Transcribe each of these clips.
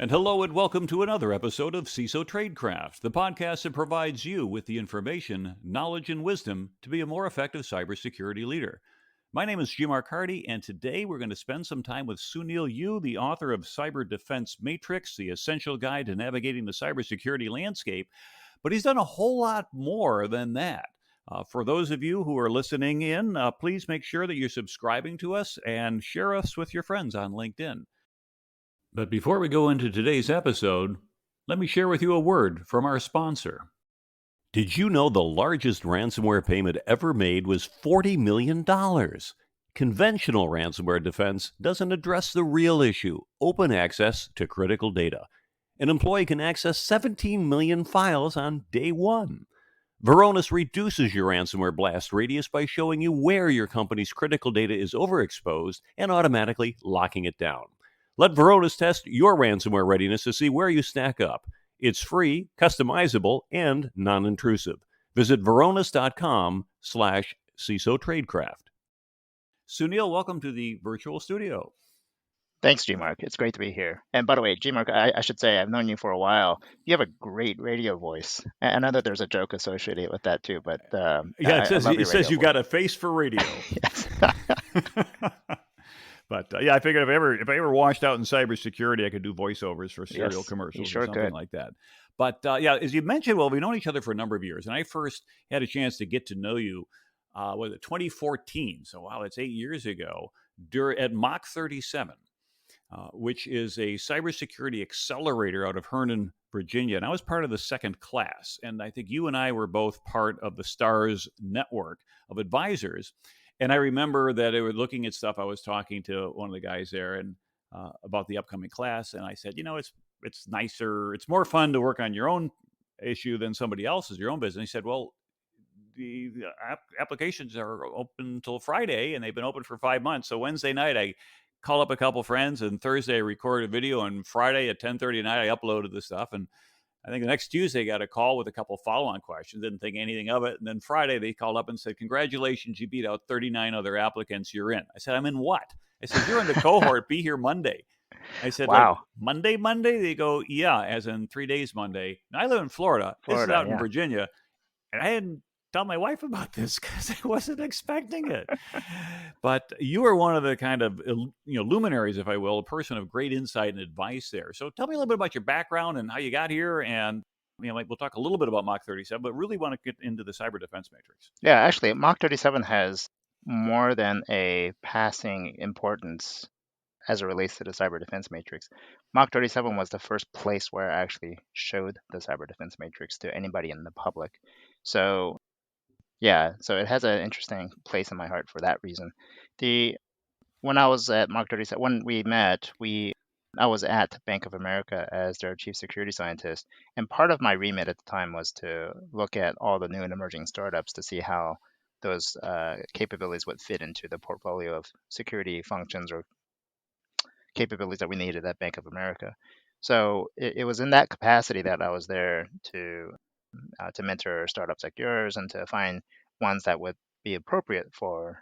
And hello and welcome to another episode of CISO Tradecraft, the podcast that provides you with the information, knowledge, and wisdom to be a more effective cybersecurity leader. My name is Jim Arcardi, and today we're going to spend some time with Sounil Yu, the author of Cyber Defense Matrix, the essential guide to navigating the cybersecurity landscape. But he's done a whole lot more than that. For those of you who are listening in, please make sure that you're subscribing to us and share us with your friends on LinkedIn. But before we go into today's episode, let me share with you a word from our sponsor. Did you know the largest ransomware payment ever made was $40 million? Conventional ransomware defense doesn't address the real issue, open access to critical data. An employee can access 17 million files on day one. Varonis reduces your ransomware blast radius by showing you where your company's critical data is overexposed and automatically locking it down. Let Varonis test your ransomware readiness to see where you stack up. It's free, customizable, and non-intrusive. Visit varonis.com/CISO Tradecraft. Sounil, welcome to the virtual studio. Thanks, G-Mark. It's great to be here. And by the way, G-Mark, I should say I've known you for a while. You have a great radio voice. And I know that there's a joke associated with that too, but Yeah, I love your it says radio you voice. got a face for radio. Yes. But I figured if I ever washed out in cybersecurity, I could do voiceovers for cereal Yes, you commercials sure or something could. like that. But as you mentioned, well, we've known each other for a number of years, and I first had a chance to get to know you, was it 2014? So wow, it's 8 years ago. At Mach 37, which is a cybersecurity accelerator out of Herndon, Virginia, and I was part of the second class. And I think you and I were both part of the STARS network of advisors. And I remember that they were looking at stuff. I was talking to one of the guys there and about the upcoming class, and I said, it's nicer, it's more fun to work on your own issue than somebody else's, your own business. He said, well, the applications are open until Friday, and they've been open for 5 months. So Wednesday night, I call up a couple friends, and Thursday I recorded a video, and Friday at 10:30 at night I uploaded the stuff, and I think the next Tuesday, I got a call with a couple follow-on questions. Didn't think anything of it. And then Friday, they called up and said, congratulations, you beat out 39 other applicants. You're in. I said, I'm in what? I said, you're in the cohort. Be here Monday. I said, like, Wow. Monday? They go, yeah, as in 3 days Monday. Now, I live in Florida. This is out in yeah. Virginia. And I hadn't tell my wife about this because I wasn't expecting it. But you are one of the kind of luminaries, if I will, a person of great insight and advice there. So tell me a little bit about your background and how you got here, and we'll talk a little bit about Mach 37, but really want to get into the cyber defense matrix. Yeah, actually, Mach 37 has more than a passing importance as it relates to the cyber defense matrix. Mach 37 was the first place where I actually showed the cyber defense matrix to anybody in the public. So yeah, so it has an interesting place in my heart for that reason. When I was at Mach 37, when we met, I was at Bank of America as their chief security scientist, and part of my remit at the time was to look at all the new and emerging startups to see how those capabilities would fit into the portfolio of security functions or capabilities that we needed at Bank of America. So it was in that capacity that I was there to mentor startups like yours and to find ones that would be appropriate for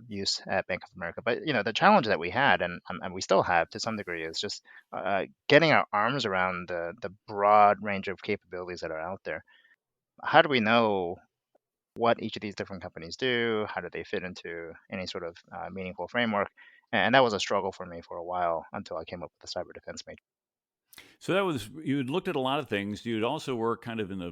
use at Bank of America. But the challenge that we had and we still have to some degree is just getting our arms around the broad range of capabilities that are out there. How do we know what each of these different companies do? How do they fit into any sort of meaningful framework? And that was a struggle for me for a while until I came up with the cyber defense matrix. So that was, you had looked at a lot of things. You'd also work kind of in the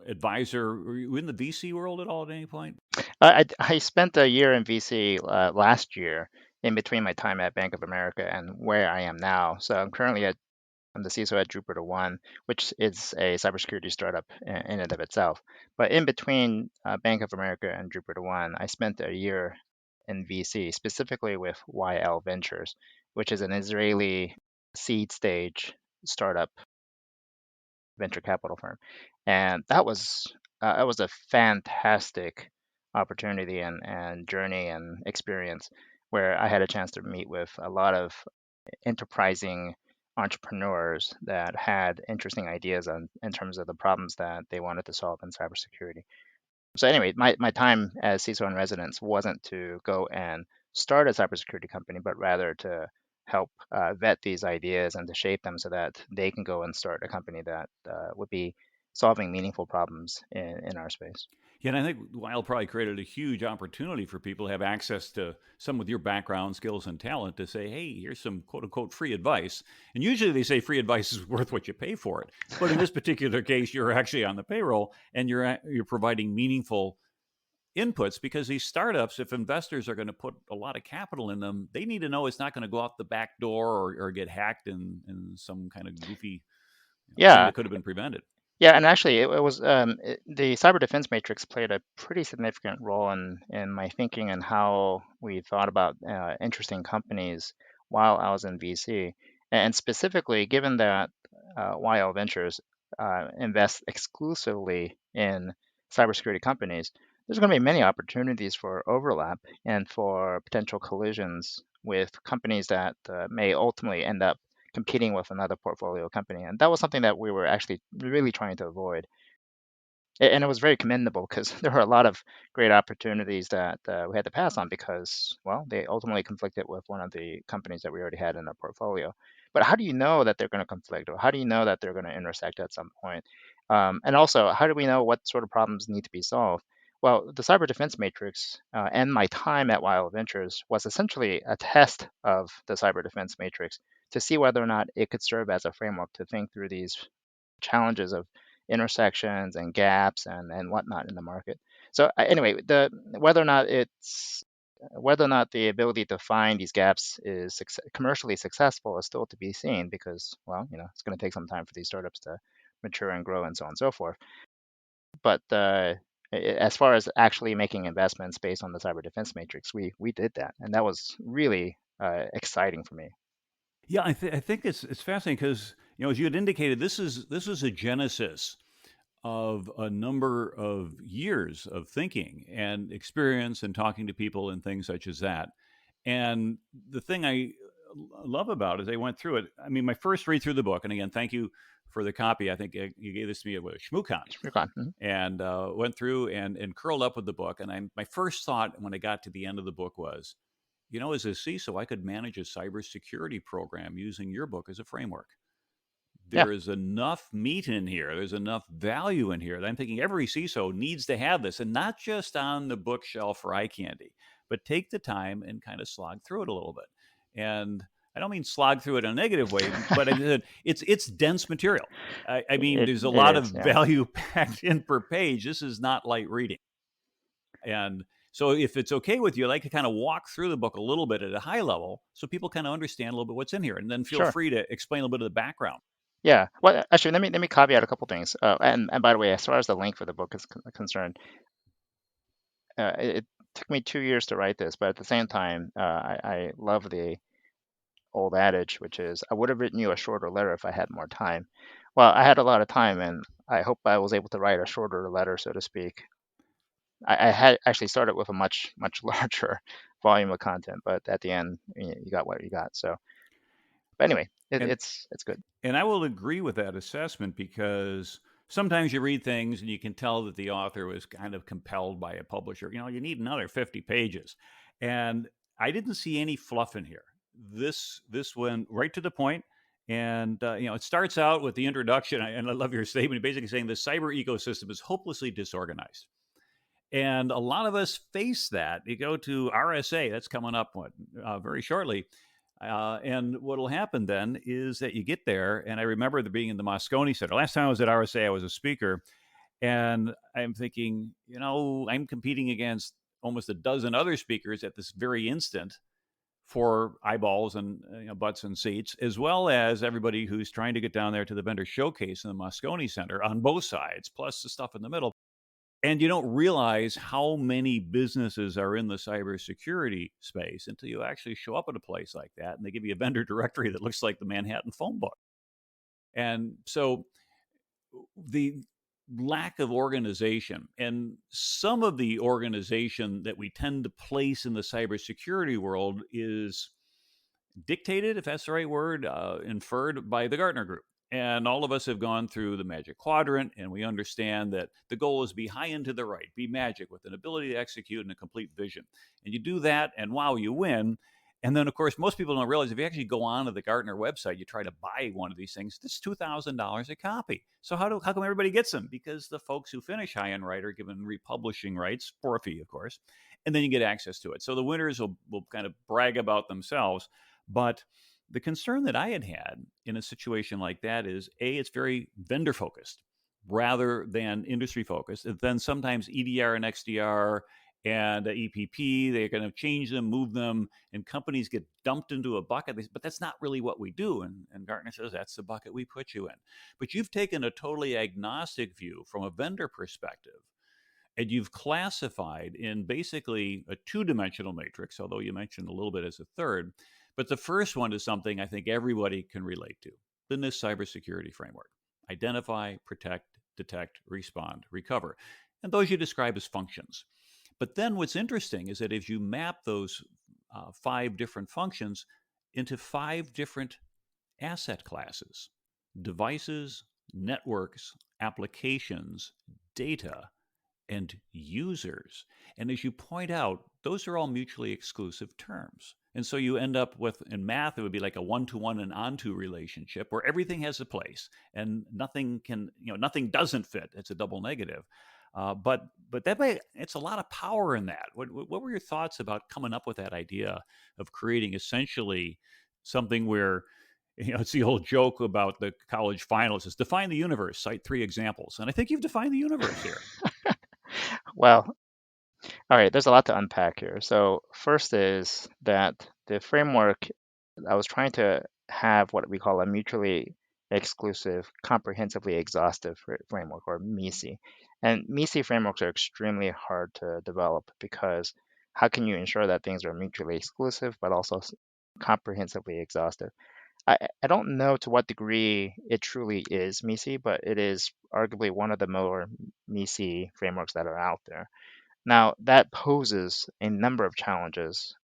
advisor. Were you in the VC world at all at any point? I spent a year in VC last year in between my time at Bank of America and where I am now. So I'm the CISO at Jupiter One, which is a cybersecurity startup in and of itself. But in between Bank of America and Jupiter One, I spent a year in VC, specifically with YL Ventures, which is an Israeli seed stage startup venture capital firm. And that was a fantastic opportunity and journey and experience where I had a chance to meet with a lot of enterprising entrepreneurs that had interesting ideas in terms of the problems that they wanted to solve in cybersecurity. So anyway, my time as CISO in residence wasn't to go and start a cybersecurity company, but rather to help vet these ideas and to shape them so that they can go and start a company that would be solving meaningful problems in our space. Yeah, and I think Wild probably created a huge opportunity for people to have access to some with your background, skills, and talent to say, hey, here's some quote unquote free advice. And usually they say free advice is worth what you pay for it. But in this particular case, you're actually on the payroll and you're providing meaningful inputs because these startups, if investors are going to put a lot of capital in them, they need to know it's not going to go out the back door or get hacked in some kind of goofy thing Yeah, that could have been prevented. yeah, and actually, it was the cyber defense matrix played a pretty significant role in my thinking and how we thought about interesting companies while I was in VC, and specifically, given that YL Ventures invests exclusively in cybersecurity companies, there's going to be many opportunities for overlap and for potential collisions with companies that may ultimately end up competing with another portfolio company. And that was something that we were actually really trying to avoid. And it was very commendable because there were a lot of great opportunities that we had to pass on because, well, they ultimately conflicted with one of the companies that we already had in our portfolio. But how do you know that they're going to conflict, or how do you know that they're going to intersect at some point? And also, how do we know what sort of problems need to be solved? Well, the cyber defense matrix and my time at Wild Ventures was essentially a test of the cyber defense matrix to see whether or not it could serve as a framework to think through these challenges of intersections and gaps and whatnot in the market. So anyway, the whether or not the ability to find these gaps is commercially successful is still to be seen because, well, it's going to take some time for these startups to mature and grow and so on and so forth. But as far as actually making investments based on the cyber defense matrix, we did that, and that was really exciting for me. Yeah, I think it's fascinating because as you had indicated, this is a genesis of a number of years of thinking and experience and talking to people and things such as that. And the thing I love about it is I went through it. I mean, my first read through the book, and again, thank you for the copy. I think you gave this to me at ShmooCon, Mhm. and went through and curled up with the book. And my first thought when I got to the end of the book was, as a CISO, I could manage a cybersecurity program using your book as a framework. Yeah, There is enough meat in here. There's enough value in here that I'm thinking every CISO needs to have this, and not just on the bookshelf for eye candy, but take the time and kind of slog through it a little bit. And I don't mean slog through it in a negative way, but it's dense material. I mean, there's a it lot of is. Yeah. value packed in per page. This is not light reading. And so, if it's okay with you, I'd like to kind of walk through the book a little bit at a high level so people kind of understand a little bit what's in here. And then feel Sure. free to explain a little bit of the background. Yeah. Well, actually, let me caveat a couple things. And by the way, as far as the link for the book is concerned, it took me 2 years to write this, but at the same time, I love the old adage, which is, I would have written you a shorter letter if I had more time. Well, I had a lot of time, and I hope I was able to write a shorter letter, so to speak. I had actually started with a much larger volume of content, but at the end, you got what you got. So, but anyway, And it's good. And I will agree with that assessment because sometimes you read things and you can tell that the author was kind of compelled by a publisher. You need another 50 pages. And I didn't see any fluff in here. This went right to the point. And it starts out with the introduction, and I love your statement, basically saying the cyber ecosystem is hopelessly disorganized. And a lot of us face that. You go to RSA, that's coming up very shortly. And what will happen then is that you get there, and I remember the being in the Moscone Center. Last time I was at RSA, I was a speaker, and I'm thinking, I'm competing against almost a dozen other speakers at this very instant for eyeballs and butts and seats, as well as everybody who's trying to get down there to the vendor showcase in the Moscone Center on both sides, plus the stuff in the middle. And you don't realize how many businesses are in the cybersecurity space until you actually show up at a place like that and they give you a vendor directory that looks like the Manhattan phone book. And so the lack of organization and some of the organization that we tend to place in the cybersecurity world is dictated, if that's the right word, inferred by the Gartner Group. And all of us have gone through the magic quadrant, and we understand that the goal is be high and to the right, be magic with an ability to execute and a complete vision. And you do that, and wow, you win. And then, of course, most people don't realize if you actually go onto the Gartner website, you try to buy one of these things, it's $2,000 a copy. So how come everybody gets them? Because the folks who finish high end right are given republishing rights for a fee, of course, and then you get access to it. So the winners will kind of brag about themselves. But the concern that I had in a situation like that is it's very vendor focused rather than industry focused. And then sometimes EDR and XDR and EPP, they're going to change them, move them, and companies get dumped into a bucket. But that's not really what we do. And Gartner says that's the bucket we put you in. But you've taken a totally agnostic view from a vendor perspective, and you've classified in basically a two-dimensional matrix, although you mentioned a little bit as a third. But the first one is something I think everybody can relate to in this cybersecurity framework: identify, protect, detect, respond, recover. And those you describe as functions. But then what's interesting is that if you map those five different functions into five different asset classes: devices, networks, applications, data, and users. And as you point out, those are all mutually exclusive terms. And so you end up with, in math, it would be like a one-to-one and onto relationship where everything has a place and nothing doesn't fit. It's a double negative. But that way, it's a lot of power in that. What were your thoughts about coming up with that idea of creating essentially something where, it's the old joke about the college finalists is define the universe, cite three examples. And I think you've defined the universe here. Well, all right, there's a lot to unpack here. So first is that the framework, I was trying to have what we call a mutually exclusive, comprehensively exhaustive framework, or MISI. And MISI frameworks are extremely hard to develop because how can you ensure that things are mutually exclusive but also comprehensively exhaustive? I don't know to what degree it truly is MISI, but it is arguably one of the more MISI frameworks that are out there. Now, that poses a number of challenges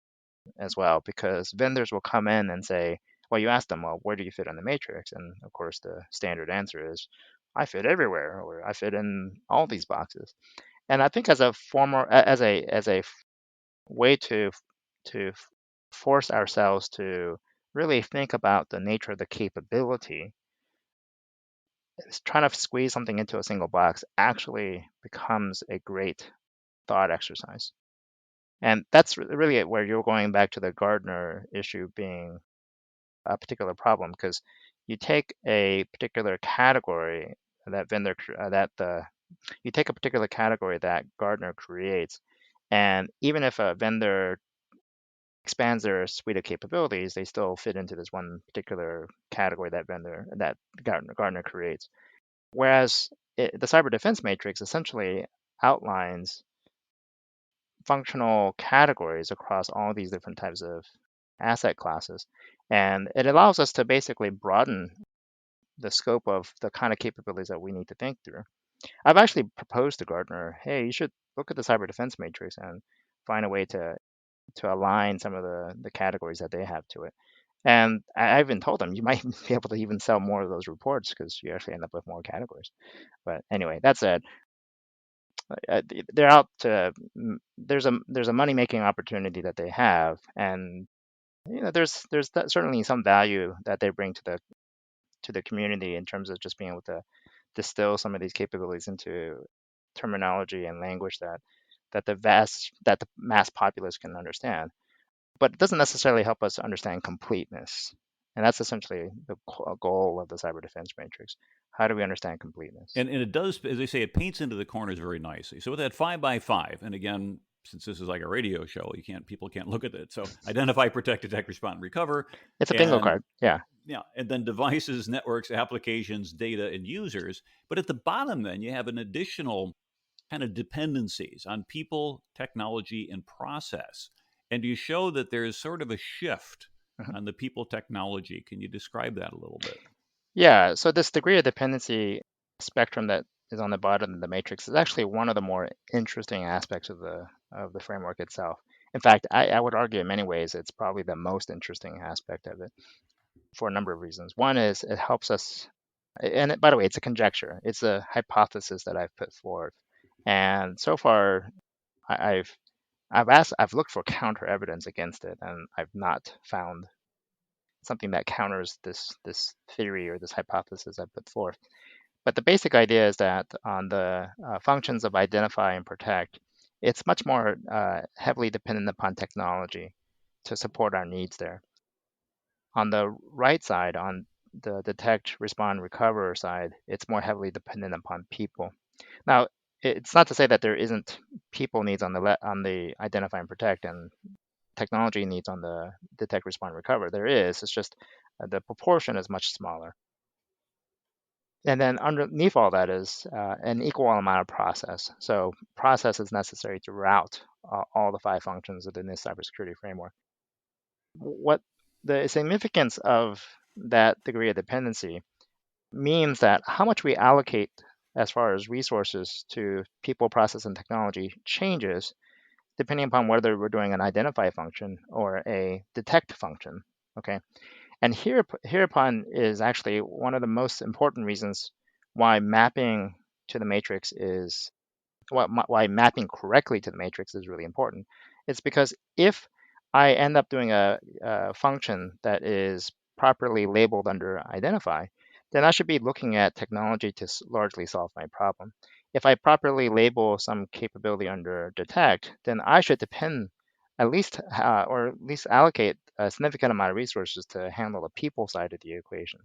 as well, because vendors will come in and say, well, you ask them, well, where do you fit in the matrix? And of course, the standard answer is, I fit everywhere, or I fit in all these boxes. And I think as a way to force ourselves to really think about the nature of the capability, trying to squeeze something into a single box actually becomes a great thought exercise. And that's really where you're going back to the Gardner issue being a particular problem, because you take a particular category that you take a particular category that Gardner creates, and even if a vendor expands their suite of capabilities, they still fit into this one particular category that Gardner creates. Whereas the cyber defense matrix essentially outlines functional categories across all these different types of asset classes. And it allows us to basically broaden the scope of the kind of capabilities that we need to think through. I've actually proposed to Gartner, hey, you should look at the cyber defense matrix and find a way to align some of the categories that they have to it. And I even told them you might be able to even sell more of those reports because you actually end up with more categories. But anyway, that said, they're out to there's a money making opportunity that they have, and there's certainly some value that they bring to the community in terms of just being able to distill some of these capabilities into terminology and language that the mass populace can understand. But it doesn't necessarily help us understand completeness, and that's essentially the goal of the cyber defense matrix. How do we understand completeness? And it does, as they say, it paints into the corners very nicely. So with that 5x5, and again, since this is like a radio show, people can't look at it. So identify, protect, detect, respond, recover, It's a bingo and card. Yeah. yeah, and then devices, networks, applications, data, and users. But at the bottom, then you have an additional kind of dependencies on people, technology, and process. And you show that there's sort of a shift Mhm. on the people technology. Can you describe that a little bit? Yeah, so this degree of dependency spectrum that is on the bottom of the matrix is actually one of the more interesting aspects of the framework itself. In fact, I would argue in many ways it's probably the most interesting aspect of it for a number of reasons. One is it helps us, and by the way, it's a conjecture. It's a hypothesis that I've put forward. And so far, I've I've looked for counter evidence against it, and I've not found something that counters this theory or this hypothesis I put forth. But the basic idea is that on the functions of identify and protect, it's much more heavily dependent upon technology to support our needs there. On the right side, on the detect, respond, recover side, it's more heavily dependent upon people. Now, it's not to say that there isn't people needs on the identify and protect and technology needs on the detect, respond, recover. There is. It's just the proportion is much smaller. And then underneath all that is an equal amount of process. So process is necessary to route all the 5 functions within this cybersecurity framework. What the significance of that degree of dependency means that how much we allocate as far as resources to people, process, and technology changes depending upon whether we're doing an identify function or a detect function. Okay. And hereupon is actually one of the most important reasons why mapping to the matrix is why mapping correctly to the matrix is really important. It's because if I end up doing a function that is properly labeled under identify, then I should be looking at technology to largely solve my problem. If I properly label some capability under detect, then I should depend or at least allocate a significant amount of resources to handle the people side of the equation.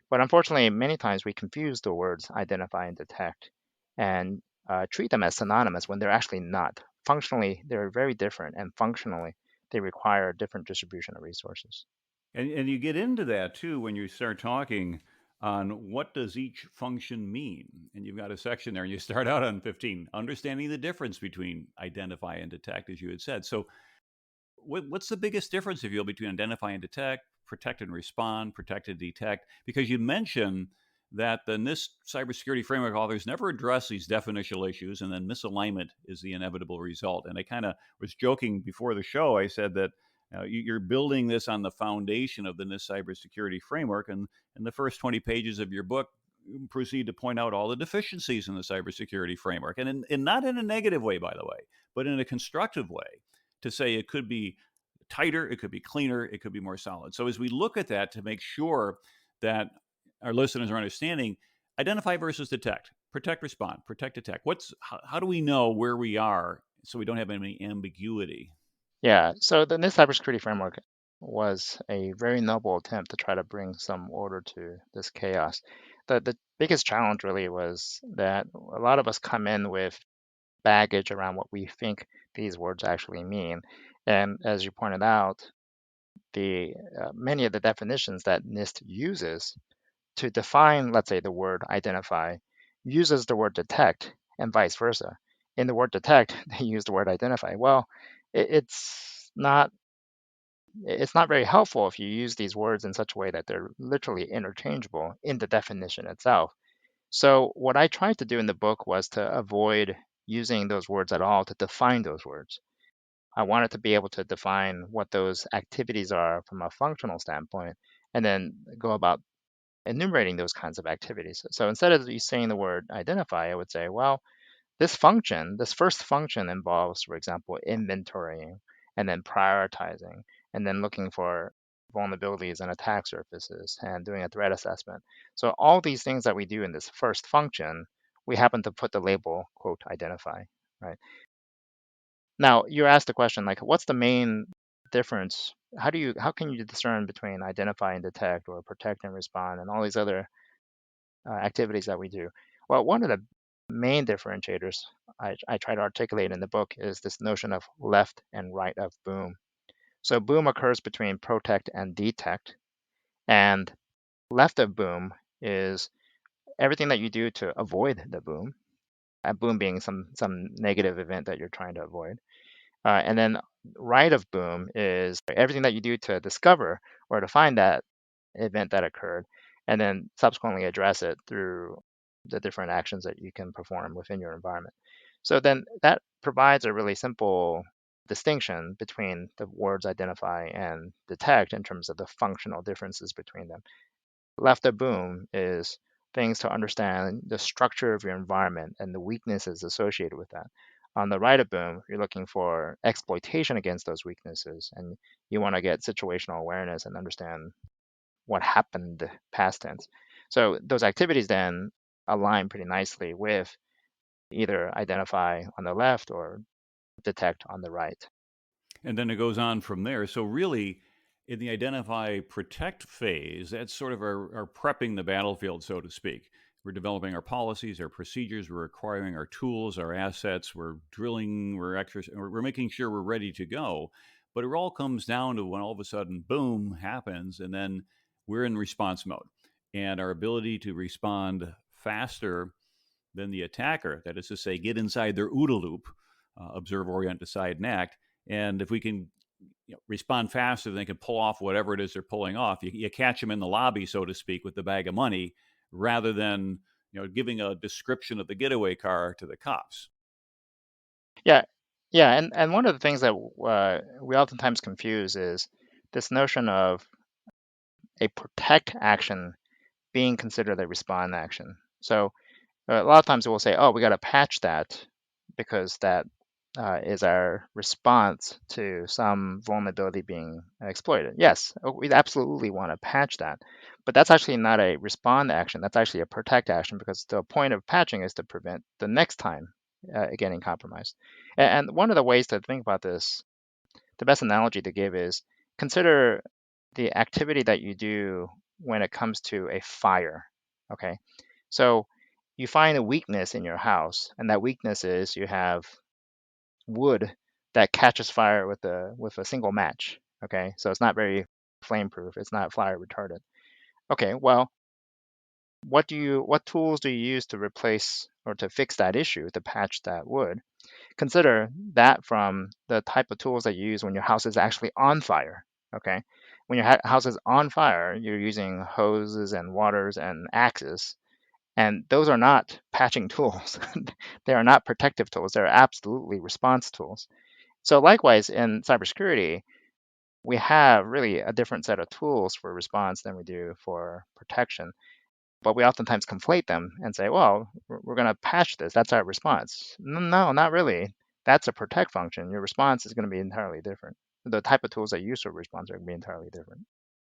But unfortunately, many times we confuse the words identify and detect and treat them as synonymous when they're actually not. Functionally, they're very different, and functionally, they require a different distribution of resources. And you get into that too when you start talking on what does each function mean. And you've got a section there, and you start out on 15, understanding the difference between identify and detect, as you had said. So, what's the biggest difference, if you will, between identify and detect, protect and respond, protect and detect? Because you mentioned that the NIST cybersecurity framework authors never address these definitional issues, and then misalignment is the inevitable result. And I kind of was joking before the show. I said that you're building this on the foundation of the NIST cybersecurity framework, and in the first 20 pages of your book, you proceed to point out all the deficiencies in the cybersecurity framework, and not in a negative way, by the way, but in a constructive way, to say it could be tighter, it could be cleaner, it could be more solid. So as we look at that to make sure that our listeners are understanding, identify versus detect, protect, respond, protect, detect. How do we know where we are so we don't have any ambiguity? Yeah, so the NIST cybersecurity framework was a very noble attempt to try to bring some order to this chaos. The biggest challenge really was that a lot of us come in with baggage around what we think these words actually mean. And as you pointed out, the many of the definitions that NIST uses to define, let's say, the word identify, uses the word detect and vice versa. In the word detect, they use the word identify. Well, it's not very helpful if you use these words in such a way that they're literally interchangeable in the definition itself. So what I tried to do in the book was to avoid using those words at all to define those words. I wanted to be able to define what those activities are from a functional standpoint and then go about enumerating those kinds of activities. So instead of you saying the word identify, I would say, well, this first function involves, for example, inventorying and then prioritizing and then looking for vulnerabilities and attack surfaces and doing a threat assessment. So all these things that we do in this first function, we happen to put the label, quote, identify, right? Now, you asked the question, like, what's the main difference? How can you discern between identify and detect or protect and respond and all these other activities that we do? Well, one of the main differentiators I try to articulate in the book is this notion of left and right of boom. So boom occurs between protect and detect, and left of boom is everything that you do to avoid the boom, a boom being some negative event that you're trying to avoid. And then right of boom is everything that you do to discover or to find that event that occurred, and then subsequently address it through the different actions that you can perform within your environment. So then that provides a really simple distinction between the words identify and detect in terms of the functional differences between them. Left of boom is things to understand the structure of your environment and the weaknesses associated with that. On the right of boom, you're looking for exploitation against those weaknesses, and you want to get situational awareness and understand what happened past tense. So those activities then align pretty nicely with either identify on the left or detect on the right. And then it goes on from there. So really, in the identify protect phase, that's sort of our prepping the battlefield, so to speak. We're developing our policies, our procedures, we're acquiring our tools, our assets, we're drilling, we're making sure we're ready to go. But it all comes down to when all of a sudden, boom, happens, and then we're in response mode. And our ability to respond faster than the attacker, that is to say, get inside their OODA loop, observe, orient, decide, and act. And if we can respond faster, they can pull off whatever it is they're pulling off. You catch them in the lobby, so to speak, with the bag of money, rather than giving a description of the getaway car to the cops. Yeah, yeah, and one of the things that we oftentimes confuse is this notion of a protect action being considered a respond action. So a lot of times we'll say, oh, we got to patch that because that is our response to some vulnerability being exploited. Yes, we absolutely want to patch that, but that's actually not a respond action. That's actually a protect action because the point of patching is to prevent the next time getting compromised. And one of the ways to think about this, the best analogy to give is consider the activity that you do when it comes to a fire. Okay, so you find a weakness in your house, and that weakness is you have wood that catches fire with a single match. Okay, so it's not very flame proof. It's not fire retardant. Okay, well, what tools do you use to replace or to fix that issue, to patch that wood? Consider that from the type of tools that you use when your house is actually on fire. Okay, when your house is on fire, you're using hoses and waters and axes, and those are not patching tools. They are not protective tools. They're absolutely response tools. So likewise, in cybersecurity, we have really a different set of tools for response than we do for protection. But we oftentimes conflate them and say, well, we're going to patch this. That's our response. No, not really. That's a protect function. Your response is going to be entirely different. The type of tools that you use for response are going to be entirely different.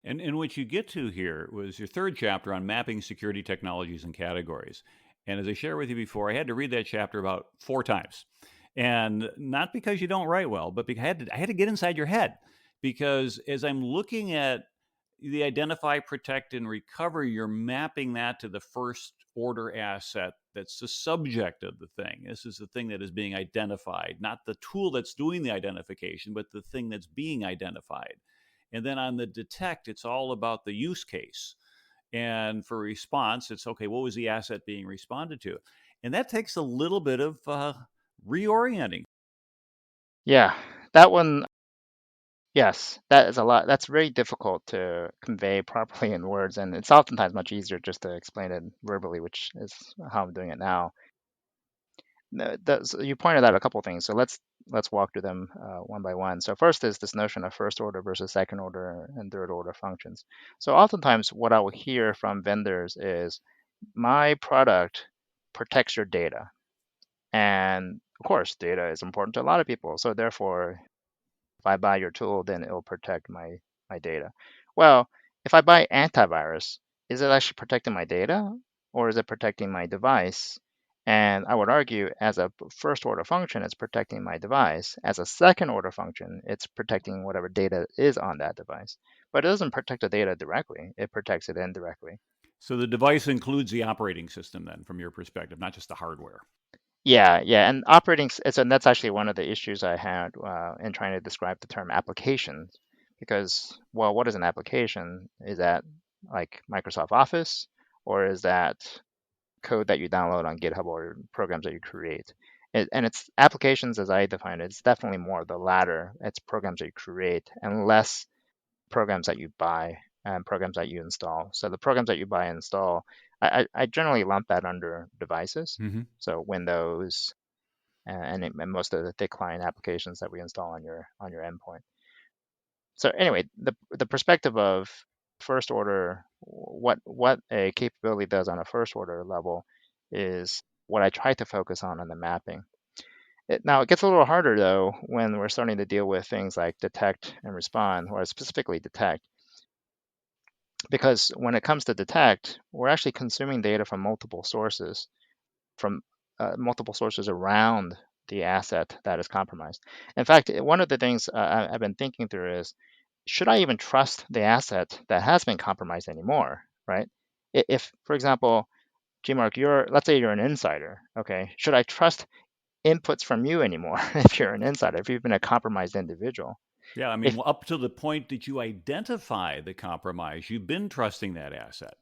And what you get to here was your third chapter on mapping security technologies and categories. And as I shared with you before, I had to read that chapter about 4 times. And not because you don't write well, but because I had to get inside your head. Because as I'm looking at the identify, protect, and recover, you're mapping that to the first order asset that's the subject of the thing. This is the thing that is being identified, not the tool that's doing the identification, but the thing that's being identified. And then on the detect, it's all about the use case. And for response, it's okay, what was the asset being responded to? And that takes a little bit of reorienting. Yeah, that one, yes, that is a lot. That's very difficult to convey properly in words, and it's oftentimes much easier just to explain it verbally, which is how I'm doing it now. So you pointed out a couple things, so let's walk through them one by one. So first is this notion of first order versus second order and third order functions. So oftentimes what I will hear from vendors is my product protects your data. And of course, data is important to a lot of people. So therefore, if I buy your tool, then it'll protect my data. Well, if I buy antivirus, is it actually protecting my data or is it protecting my device? And I would argue as a first order function, it's protecting my device. As a second order function, it's protecting whatever data is on that device. But it doesn't protect the data directly, it protects it indirectly. So the device includes the operating system, then, from your perspective, not just the hardware. Yeah, yeah, and and that's actually one of the issues I had in trying to describe the term applications, because, well, what is an application? Is that like Microsoft Office, or is that code that you download on GitHub or programs that you create? And it's applications as I define it, it's definitely more the latter. It's programs that you create and less programs that you buy and programs that you install. So the programs that you buy and install, I generally lump that under devices. Mm-hmm. So Windows, and most of the thick client applications that we install on your endpoint. So anyway, the perspective of first order, what a capability does on a first order level is what I try to focus on the mapping. Now, it gets a little harder, though, when we're starting to deal with things like detect and respond, or specifically detect, because when it comes to detect, we're actually consuming data from multiple sources around the asset that is compromised. In fact, one of the things I've been thinking through is, should I even trust the asset that has been compromised anymore, right? If, for example, Gmark, let's say you're an insider, okay? Should I trust inputs from you anymore if you're an insider, if you've been a compromised individual? Yeah, I mean, If well, up to the point that you identify the compromise, you've been trusting that asset.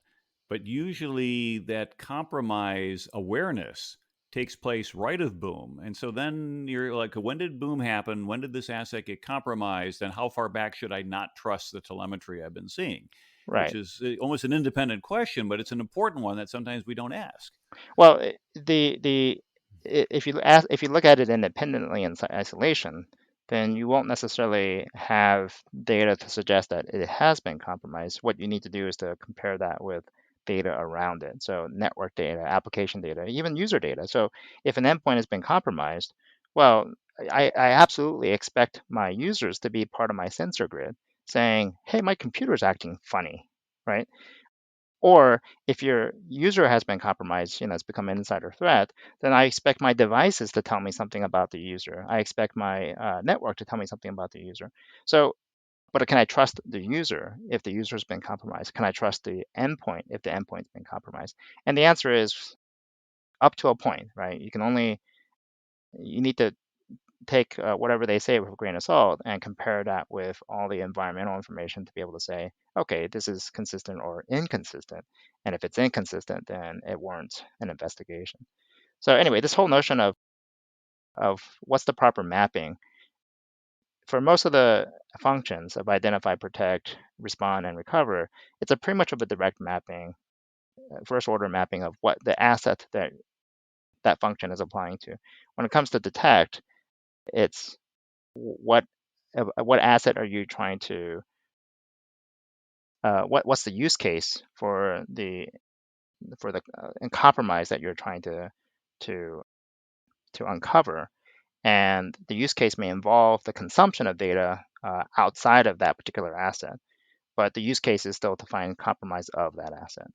But usually that compromise awareness takes place right of boom. And so then you're like, when did boom happen? When did this asset get compromised? And how far back should I not trust the telemetry I've been seeing? Which Right. is almost an independent question, but it's an important one that sometimes we don't ask. Well, if you look at it independently in isolation, then you won't necessarily have data to suggest that it has been compromised. What you need to do is to compare that with data around it. So network data, application data, even user data. So if an endpoint has been compromised, well, I absolutely expect my users to be part of my sensor grid saying, hey, my computer's acting funny, right? Or if your user has been compromised, it's become an insider threat, then I expect my devices to tell me something about the user. I expect my network to tell me something about the user. So, but can I trust the user if the user's been compromised? Can I trust the endpoint if the endpoint's been compromised? And the answer is up to a point, right? You need to take whatever they say with a grain of salt and compare that with all the environmental information to be able to say, okay, this is consistent or inconsistent. And if it's inconsistent, then it warrants an investigation. So anyway, this whole notion of what's the proper mapping for most of the functions of identify, protect, respond, and recover, it's a pretty much of a direct mapping, first order mapping of what the asset that that function is applying to. When it comes to detect, it's what what asset are you trying to what's the use case for the compromise that you're trying to to uncover, and the use case may involve the consumption of data outside of that particular asset, but the use case is still to find compromise of that asset.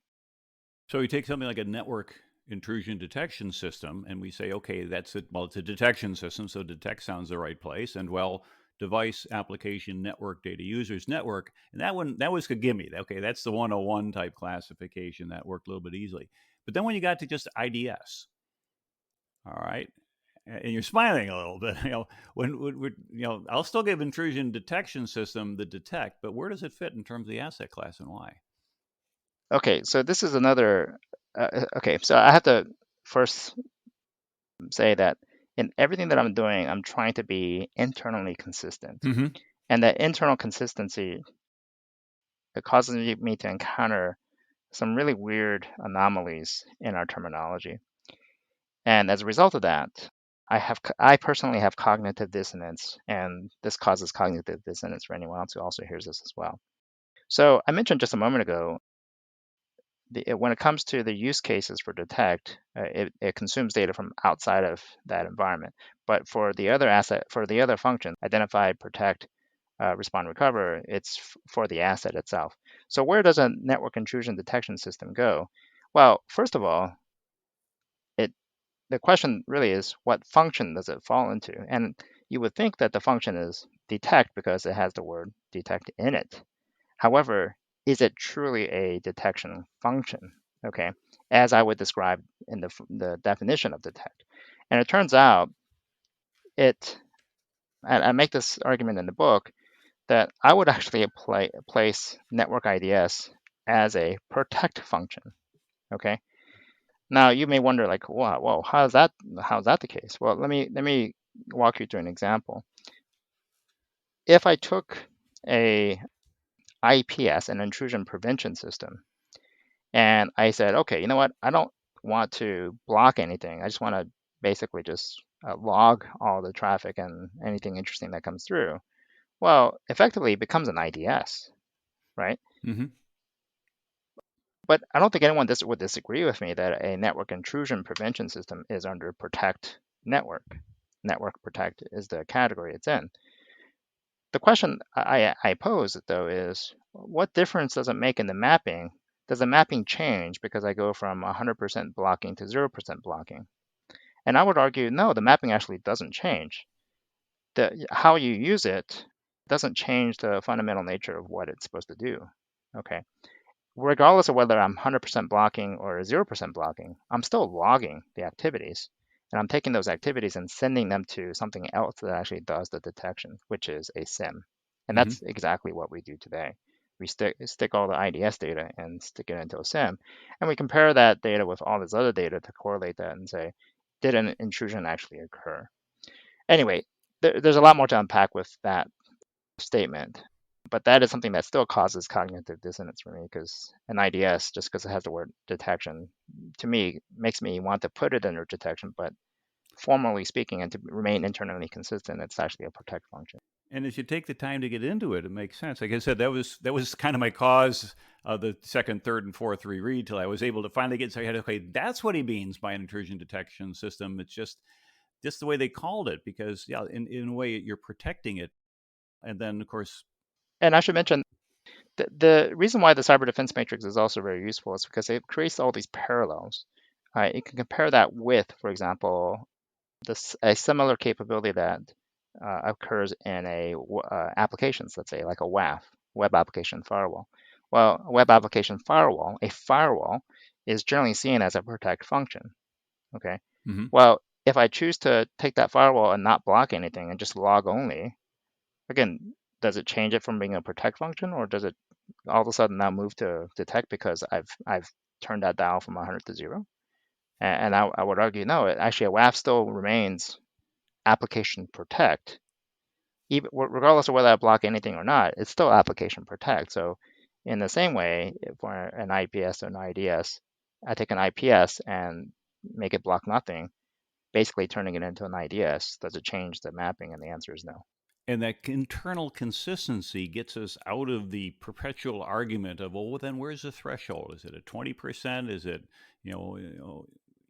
So we take something like a network intrusion detection system and we say, okay, that's it. Well, it's a detection system, so detect sounds the right place. And well, device, application, network, data users, network. And that was a gimme. Okay, that's the 101 type classification that worked a little bit easily. But then when you got to just IDS, all right, and you're smiling a little bit, I'll still give intrusion detection system the detect, but where does it fit in terms of the asset class and why? Okay, so this is another. Okay, so I have to first say that in everything that I'm doing, I'm trying to be internally consistent, Mm-hmm. and that internal consistency, it causes me to encounter some really weird anomalies in our terminology. And as a result of that, I personally have cognitive dissonance, and this causes cognitive dissonance for anyone else who also hears this as well. So I mentioned just a moment ago, when it comes to the use cases for detect, it consumes data from outside of that environment. But for the other functions, identify, protect, respond, recover, it's for the asset itself. So where does a network intrusion detection system go? Well, first of all, it the question really is, what function does it fall into? And you would think that the function is detect because it has the word detect in it. However, is it truly a detection function? Okay, as I would describe in the definition of detect. And it turns out it, and I make this argument in the book, that I would actually place network IDS as a protect function. Okay. Now you may wonder, like, wow, whoa, how's that the case? Well, let me walk you through an example. If I took a IPS, an intrusion prevention system, and I said, okay, you know what? I don't want to block anything. I just want to basically just log all the traffic and anything interesting that comes through. Well, effectively, it becomes an IDS, right? Mm-hmm. But I don't think anyone would disagree with me that a network intrusion prevention system is under protect network. network protect is the category it's in. The question I pose, though, is what difference does it make in the mapping? Does the mapping change because I go from 100% blocking to 0% blocking? And I would argue, no, the mapping actually doesn't change. How you use it doesn't change the fundamental nature of what it's supposed to do. Okay. Regardless of whether I'm 100% blocking or 0% blocking, I'm still logging the activities. And I'm taking those activities and sending them to something else that actually does the detection, which is a SIM. And Hmm. that's exactly what we do today. We stick all the IDS data and stick it into a SIM. And we compare that data with all this other data to correlate that and say, did an intrusion actually occur? Anyway, there's a lot more to unpack with that statement. But that is something that still causes cognitive dissonance for me because an IDS, just because it has the word detection, to me makes me want to put it under detection, but formally speaking and to remain internally consistent, it's actually a protect function. And as you take the time to get into it, it makes sense. Like I said, that was kind of my cause of the second, third, and fourth reread till I was able to finally get inside. Okay, that's what he means by an intrusion detection system. It's just the way they called it because yeah, in a way you're protecting it, and then of course. And I should mention the reason why the cyber defense matrix is also very useful is because it creates all these parallels. You can compare that with, for example, a similar capability that occurs in applications, let's say like a WAF, web application firewall. Well, a web application firewall, a firewall is generally seen as a protect function. Okay. Mm-hmm. Well, if I choose to take that firewall and not block anything and just log only, again, does it change it from being a protect function, or does it all of a sudden now move to detect because I've turned that dial from 100 to 0? And I would argue no, actually a WAF still remains application protect, even regardless of whether I block anything or not, it's still application protect. So in the same way, for an IPS or an IDS, I take an IPS and make it block nothing, basically turning it into an IDS. Does it change the mapping? And the answer is no. And that internal consistency gets us out of the perpetual argument of, well, then where's the threshold? Is it a 20%? Is it,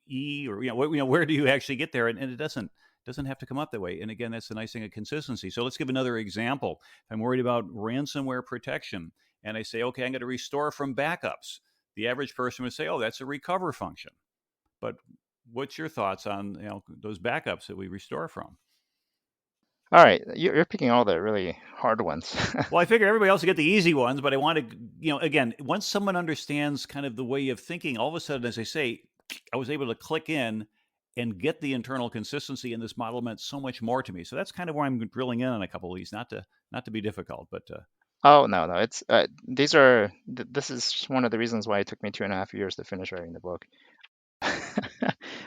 E, or where do you actually get there? And it doesn't have to come up that way. And again, that's the nice thing of consistency. So let's give another example. If I'm worried about ransomware protection and I say, okay, I'm going to restore from backups. The average person would say, oh, that's a recover function. But what's your thoughts on those backups that we restore from? All right, you're picking all the really hard ones. Well, I figure everybody else will get the easy ones, but I want to, again, once someone understands kind of the way of thinking, all of a sudden, as I say, I was able to click in and get the internal consistency, and this model meant so much more to me. So that's kind of where I'm drilling in on a couple of these, not to be difficult, but Oh no, no, it's this is one of the reasons why it took me 2.5 years to finish writing the book.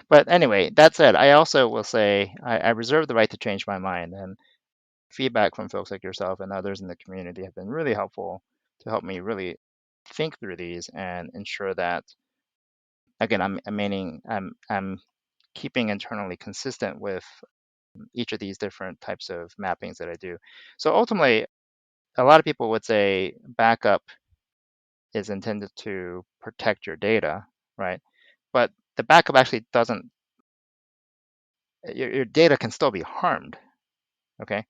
But anyway, that said, I also will say I reserve the right to change my mind, and feedback from folks like yourself and others in the community have been really helpful to help me really think through these and ensure that, again, I'm keeping internally consistent with each of these different types of mappings that I do. So ultimately, a lot of people would say backup is intended to protect your data, right? But the backup actually doesn't, your data can still be harmed, okay?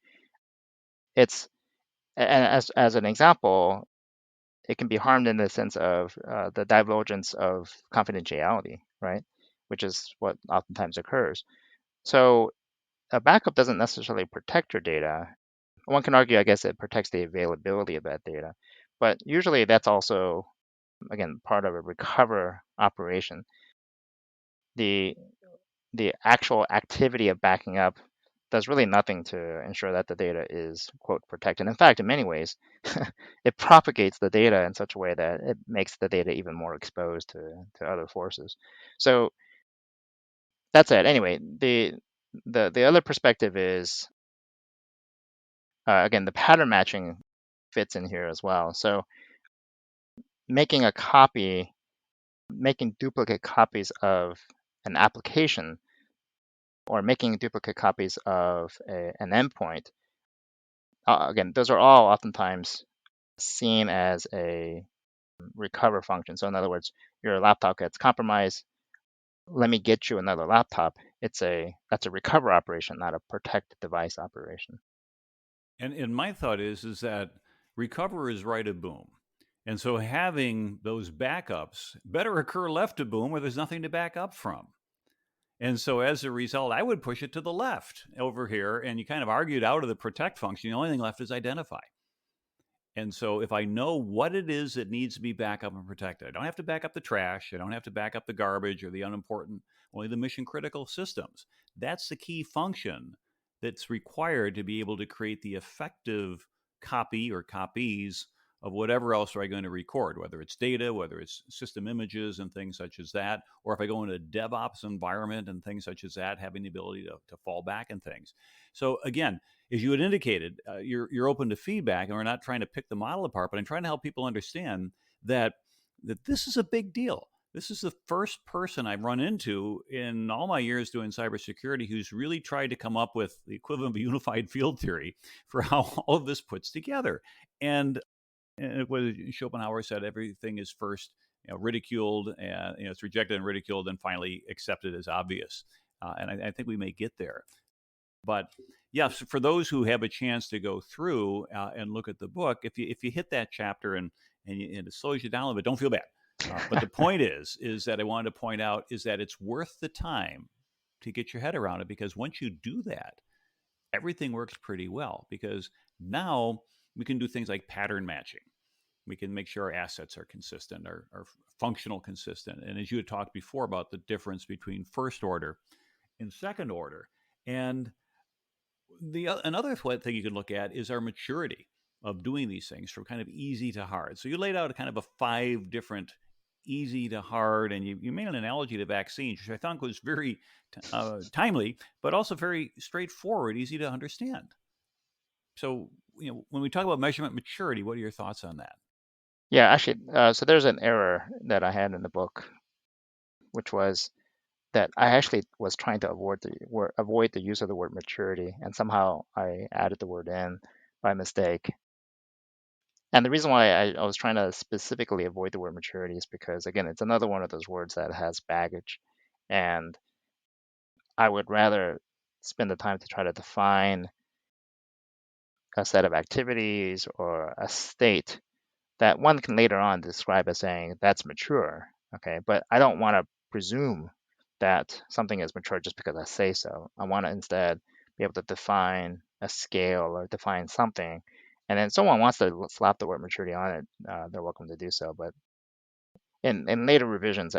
It's, and as an example, it can be harmed in the sense of the divulgence of confidentiality, right? Which is what oftentimes occurs. So a backup doesn't necessarily protect your data. One can argue, I guess, it protects the availability of that data, but usually that's also, again, part of a recover operation. The the actual activity of backing up does really nothing to ensure that the data is, quote, protected. In fact, in many ways, it propagates the data in such a way that it makes the data even more exposed to other forces. So that's it. Anyway, the other perspective is, again, the pattern matching fits in here as well. So making a copy, making duplicate copies of an application or making duplicate copies of an endpoint, again, those are all oftentimes seen as a recover function. So in other words, your laptop gets compromised. Let me get you another laptop. that's a recover operation, not a protect device operation. And my thought is that recover is right of boom. And so having those backups better occur left of boom where there's nothing to back up from. And so as a result, I would push it to the left over here. And you kind of argued out of the protect function. The only thing left is identify. And so if I know what it is that needs to be back up and protected, I don't have to back up the trash. I don't have to back up the garbage or the unimportant, only the mission critical systems. That's the key function that's required to be able to create the effective copy or copies of whatever else are I going to record, whether it's data, whether it's system images and things such as that, or if I go into a DevOps environment and things such as that, having the ability to fall back and things. So again, as you had indicated, you're open to feedback, and we're not trying to pick the model apart, but I'm trying to help people understand that this is a big deal. This is the first person I've run into in all my years doing cybersecurity who's really tried to come up with the equivalent of a unified field theory for how all of this puts together. And what Schopenhauer said, everything is first ridiculed, and it's rejected and ridiculed, and finally accepted as obvious. And I think we may get there. But yes, for those who have a chance to go through and look at the book, if you hit that chapter and it slows you down a little bit, don't feel bad. But the point is that I wanted to point out is that it's worth the time to get your head around it, because once you do that, everything works pretty well, because now we can do things like pattern matching. We can make sure our assets are consistent, are functional consistent. And as you had talked before about the difference between first order and second order. And another thing you can look at is our maturity of doing these things from kind of easy to hard. So you laid out a kind of a 5 different easy to hard, and you made an analogy to vaccines, which I thought was very timely, but also very straightforward, easy to understand. So when we talk about measurement maturity, what are your thoughts on that? Yeah, actually, so there's an error that I had in the book, which was that I actually was trying to avoid the use of the word maturity, and somehow I added the word in by mistake. And the reason why I was trying to specifically avoid the word maturity is because, again, it's another one of those words that has baggage, and I would rather spend the time to try to define a set of activities or a state that one can later on describe as saying that's mature. Okay, but I don't want to presume that something is mature just because I say so. I want to instead be able to define a scale or define something. And then someone wants to slap the word maturity on it, they're welcome to do so. But in later revisions,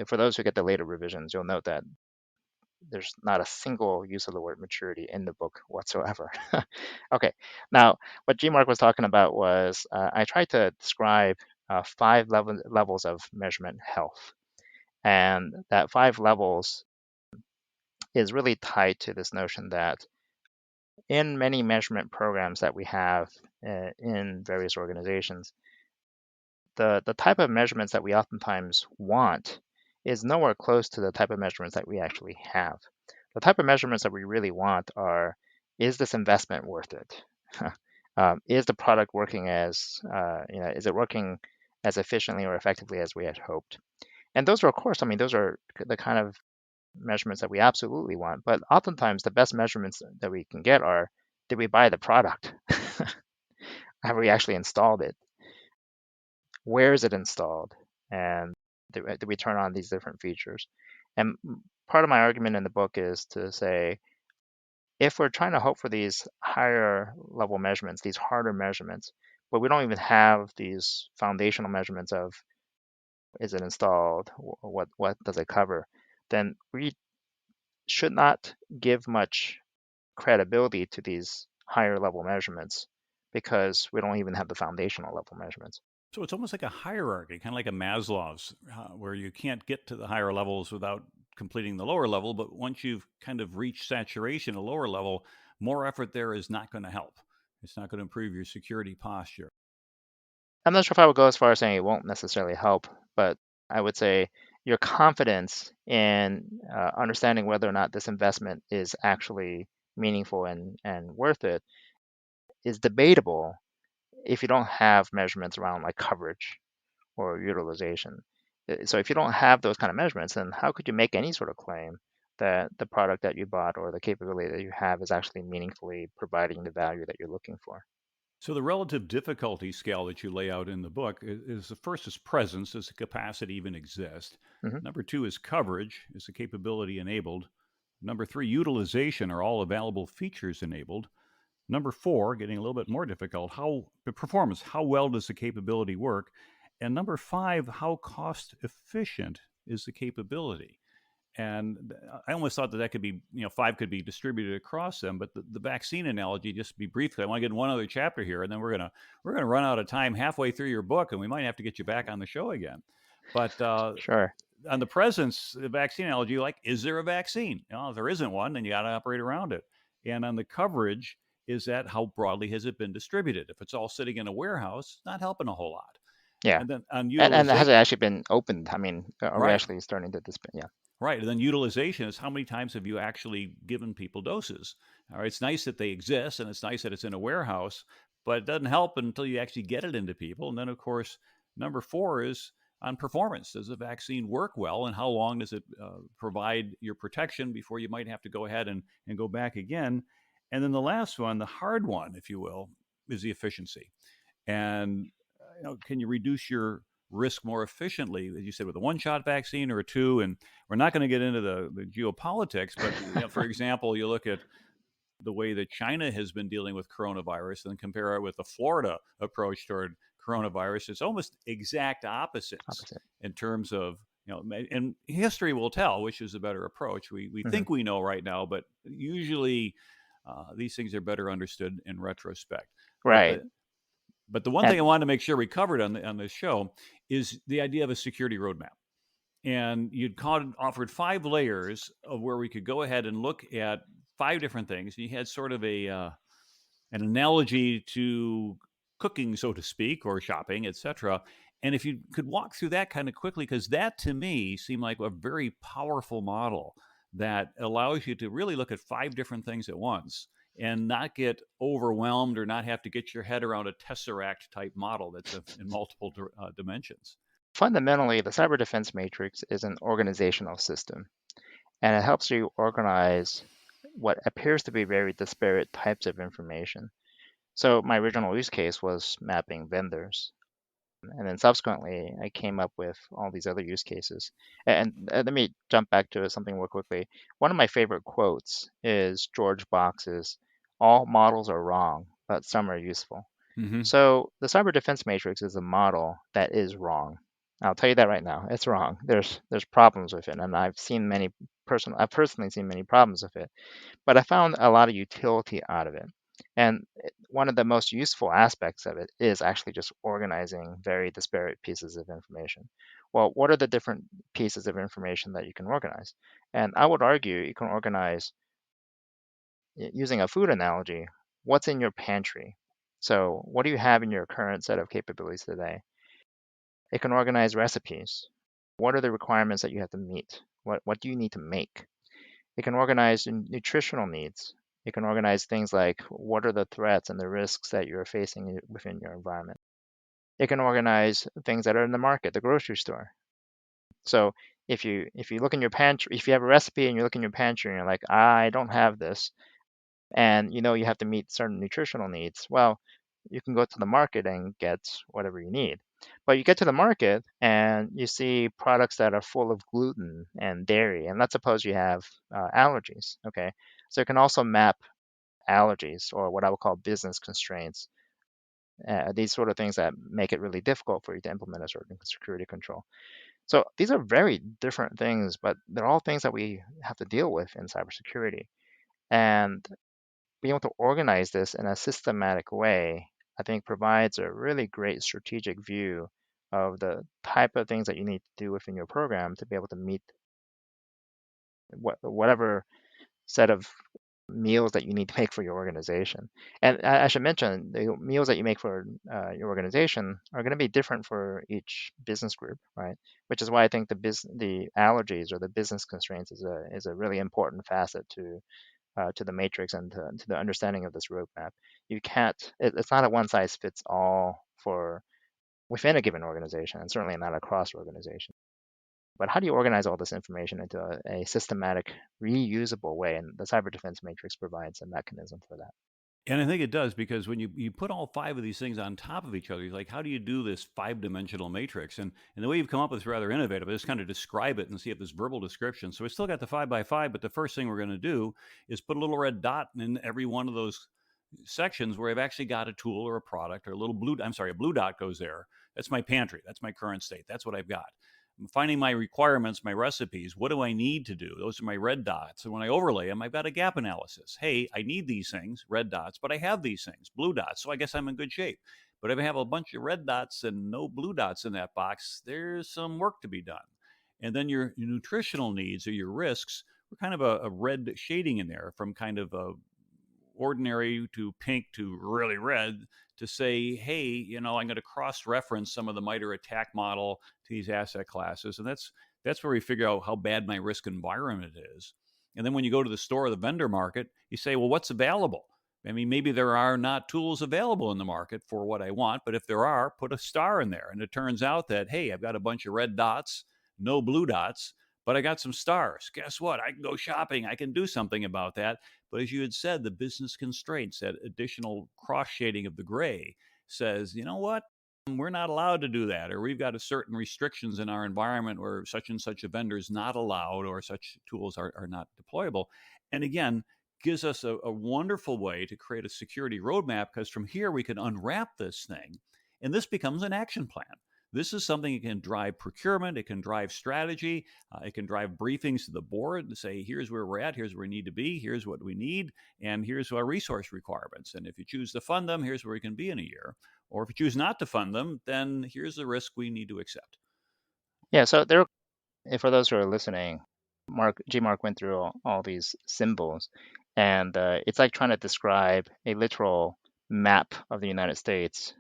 for those who get the later revisions, you'll note that there's not a single use of the word maturity in the book whatsoever. Okay, now what G Mark was talking about was I tried to describe 5 levels of measurement health. And that 5 levels is really tied to this notion that in many measurement programs that we have in various organizations, the type of measurements that we oftentimes want is nowhere close to the type of measurements that we actually have. The type of measurements that we really want are, is this investment worth it? Is the product working is it working as efficiently or effectively as we had hoped? And those are, of course, I mean, those are the kind of measurements that we absolutely want. But oftentimes, the best measurements that we can get are, did we buy the product? Have we actually installed it? Where is it installed? And did we turn on these different features? And part of my argument in the book is to say, if we're trying to hope for these higher level measurements, these harder measurements, but we don't even have these foundational measurements of, is it installed? What does it cover? Then we should not give much credibility to these higher level measurements because we don't even have the foundational level measurements. So it's almost like a hierarchy, kind of like a Maslow's, where you can't get to the higher levels without completing the lower level. But once you've kind of reached saturation, a lower level, more effort there is not going to help. It's not going to improve your security posture. I'm not sure if I would go as far as saying it won't necessarily help, but I would say your confidence in understanding whether or not this investment is actually meaningful and worth it is debatable if you don't have measurements around like coverage or utilization. So if you don't have those kind of measurements, then how could you make any sort of claim that the product that you bought or the capability that you have is actually meaningfully providing the value that you're looking for. So the relative difficulty scale that you lay out in the book is the first is presence, does the capacity even exist? Hmm. Number two is coverage, is the capability enabled? Number three, utilization, are all available features enabled? Number four, getting a little bit more difficult, how the performance, how well does the capability work? And number five, how cost efficient is the capability? And I almost thought that could be, five could be distributed across them. But the vaccine analogy, just to be brief, I want to get in one other chapter here, and then we're gonna run out of time halfway through your book, and we might have to get you back on the show again. But Sure. on the presence, the vaccine analogy, like, is there a vaccine? If there isn't one, then you got to operate around it. And on the coverage, is that how broadly has it been distributed? If it's all sitting in a warehouse, it's not helping a whole lot. Yeah. And then on And has it utilization, actually been opened? I mean, are we right, actually starting to disp Yeah. right. And then utilization is how many times have you actually given people doses? All right. It's nice that they exist and it's nice that it's in a warehouse, but it doesn't help until you actually get it into people. And then, of course, number four is on performance. Does the vaccine work well? And how long does it provide your protection before you might have to go ahead and go back again? And then the last one, the hard one, if you will, is the efficiency. And can you reduce your risk more efficiently, as you said, with a one-shot vaccine or a two? And we're not going to get into the geopolitics, but for example, you look at the way that China has been dealing with coronavirus and compare it with the Florida approach toward coronavirus. It's almost exact opposites Opposite. in terms of, and history will tell which is a better approach. We Hmm. think we know right now, but usually these things are better understood in retrospect. But Right. the one thing I And wanted to make sure we covered on this show is the idea of a security roadmap. And offered five layers of where we could go ahead and look at five different things. You had sort of an analogy to cooking, so to speak, or shopping, etc. And if you could walk through that kind of quickly, because that to me seemed like a very powerful model that allows you to really look at five different things at once and not get overwhelmed or not have to get your head around a tesseract type model that's in multiple dimensions. fundamentally, the cyber defense matrix is an organizational system, and it helps you organize what appears to be very disparate types of information. So my original use case was mapping vendors. And then subsequently, I came up with all these other use cases. And let me jump back to something real quickly. One of my favorite quotes is George Box's, "All models are wrong, but some are useful." Mm-hmm. So the cyber defense matrix is a model that is wrong. I'll tell you that right now. It's wrong. There's problems with it, and I've personally seen many problems with it, but I found a lot of utility out of it. And one of the most useful aspects of it is actually just organizing very disparate pieces of information. Well, what are the different pieces of information that you can organize? And I would argue you can organize, using a food analogy, what's in your pantry. So, what do you have in your current set of capabilities today? It can organize recipes. What are the requirements that you have to meet? What do you need to make? It can organize nutritional needs. It can organize things like what are the threats and the risks that you're facing within your environment. It can organize things that are in the market, the grocery store. So if you look in your pantry, if you have a recipe and you look in your pantry and you're like, I don't have this, and you know you have to meet certain nutritional needs, well, you can go to the market and get whatever you need. But you get to the market and you see products that are full of gluten and dairy, and let's suppose you have allergies. Okay, so you can also map allergies, or what I would call business constraints, these sort of things that make it really difficult for you to implement a certain security control. So these are very different things, but they're all things that we have to deal with in cybersecurity. And being able to organize this in a systematic way, I think provides a really great strategic view of the type of things that you need to do within your program to be able to meet whatever set of meals that you need to make for your organization. And I should mention the meals that you make for your organization are going to be different for each business group, right? Which is why I think the allergies or the business constraints is a really important facet to the matrix and to the understanding of this roadmap. You can't, it's not a one size fits all for within a given organization, and certainly not across organizations. But how do you organize all this information into a systematic, reusable way? And the cyber defense matrix provides a mechanism for that. And I think it does because when you put all five of these things on top of each other, you're like, how do you do this five-dimensional matrix? And the way you've come up with is rather innovative. I just kind of describe it and see if there's verbal description. So we still got the 5 by 5, but the first thing we're going to do is put a little red dot in every one of those sections where I've actually got a tool or a product or a blue dot goes there. That's my pantry. That's my current state. That's what I've got. I'm finding my requirements, my recipes. What do I need to do? Those are my red dots. And when I overlay them, I've got a gap analysis. Hey, I need these things, red dots, but I have these things, blue dots. So I guess I'm in good shape. But if I have a bunch of red dots and no blue dots in that box, there's some work to be done. And then your nutritional needs or your risks, we're kind of a red shading in there from kind of a ordinary to pink to really red to say, hey, I'm going to cross reference some of the MITRE attack model to these asset classes. And that's where we figure out how bad my risk environment is. And then when you go to the store or the vendor market, you say, well, what's available? I mean, maybe there are not tools available in the market for what I want, but if there are, put a star in there. And it turns out that, hey, I've got a bunch of red dots, no blue dots, but I got some stars. Guess what? I can go shopping. I can do something about that. But as you had said, the business constraints, that additional cross shading of the gray says, you know what? We're not allowed to do that, or we've got a certain restrictions in our environment where such and such a vendor is not allowed, or such tools are not deployable. And again, gives us a wonderful way to create a security roadmap because from here we can unwrap this thing and this becomes an action plan. This is something that can drive procurement, it can drive strategy, it can drive briefings to the board and say, here's where we're at, here's where we need to be, here's what we need, and here's our resource requirements. And if you choose to fund them, here's where we can be in a year. Or if you choose not to fund them, then here's the risk we need to accept. Yeah, so for those who are listening, Mark went through all these symbols, and it's like trying to describe a literal map of the United States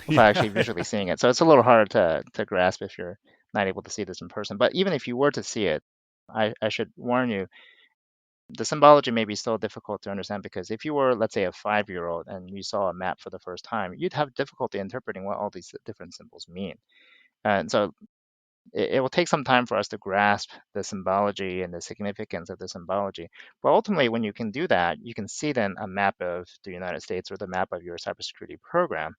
without actually Yeah. visually seeing it. So it's a little hard to grasp if you're not able to see this in person. But even if you were to see it, I should warn you, the symbology may be still difficult to understand because if you were, let's say, a 5-year-old and you saw a map for the first time, you'd have difficulty interpreting what all these different symbols mean. And so it will take some time for us to grasp the symbology and the significance of the symbology. But ultimately, when you can do that, you can see then a map of the United States or the map of your cybersecurity program.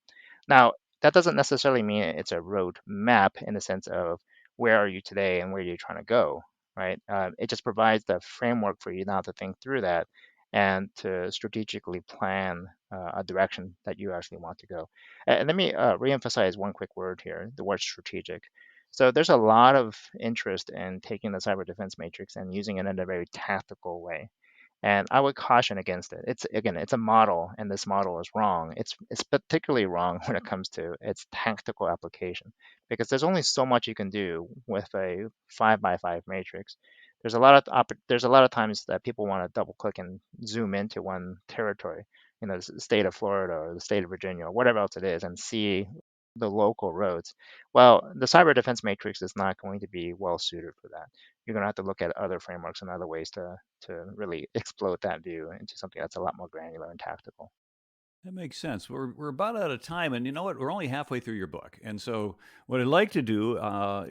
Now, that doesn't necessarily mean it's a road map in the sense of where are you today and where are you trying to go, right? It just provides the framework for you now to think through that and to strategically plan a direction that you actually want to go. And let me reemphasize one quick word here, the word strategic. So there's a lot of interest in taking the cyber defense matrix and using it in a very tactical way. And I would caution against it. It's a model, and this model is wrong. It's particularly wrong when it comes to its tactical application, because there's only so much you can do with a 5 by 5 matrix. There's a lot of times that people want to double click and zoom into one territory, the state of Florida or the state of Virginia or whatever else it is, and see the local roads. Well, the cyber defense matrix is not going to be well suited for that. You're going to have to look at other frameworks and other ways to really explode that view into something that's a lot more granular and tactical. That makes sense. We're about out of time, and you know what? We're only halfway through your book, and so what I'd like to do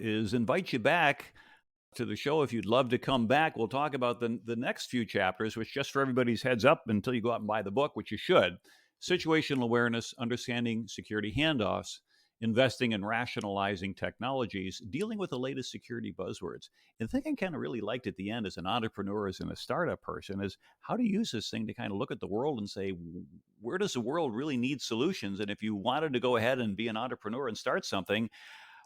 is invite you back to the show. If you'd love to come back, we'll talk about the next few chapters, which just for everybody's heads up until you go out and buy the book, which you should. Situational awareness, understanding security handoffs, investing in rationalizing technologies, dealing with the latest security buzzwords. And the thing I kind of really liked at the end as an entrepreneur, as a startup person, is how to use this thing to kind of look at the world and say, where does the world really need solutions? And if you wanted to go ahead and be an entrepreneur and start something,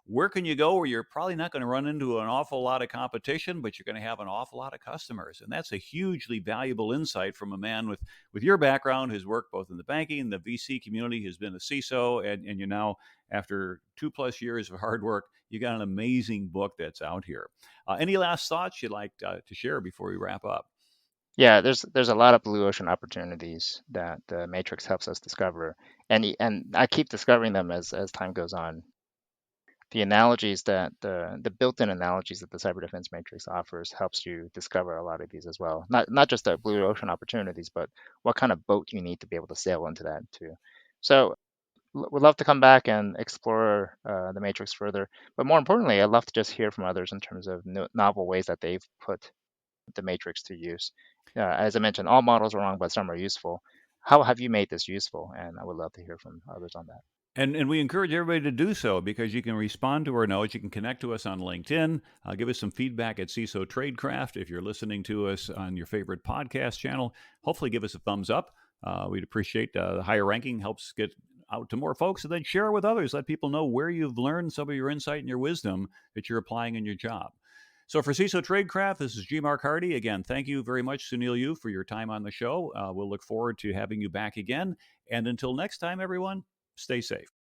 where can you go where you're probably not going to run into an awful lot of competition, but you're going to have an awful lot of customers? And that's a hugely valuable insight from a man with your background, who's worked both in the banking and the VC community, who's been a CISO, and you now, after 2+ years of hard work, you got an amazing book that's out here. Any last thoughts you'd like to share before we wrap up? Yeah, there's a lot of blue ocean opportunities that the matrix helps us discover, and I keep discovering them as time goes on. The analogies that the built-in analogies that the cyber defense matrix offers helps you discover a lot of these as well. Not just the blue ocean opportunities, but what kind of boat you need to be able to sail into that too. So would love to come back and explore the matrix further. But more importantly, I'd love to just hear from others in terms of novel ways that they've put the matrix to use. As I mentioned, all models are wrong, but some are useful. How have you made this useful? And I would love to hear from others on that. And we encourage everybody to do so because you can respond to our notes. You can connect to us on LinkedIn. Give us some feedback at CISO Tradecraft. If you're listening to us on your favorite podcast channel, hopefully give us a thumbs up. We'd appreciate the higher ranking, helps get out to more folks, and then share it with others. Let people know where you've learned some of your insight and your wisdom that you're applying in your job. So for CISO Tradecraft, this is G. Mark Hardy. Again, thank you very much, Sounil Yu, for your time on the show. We'll look forward to having you back again. And until next time, everyone, stay safe.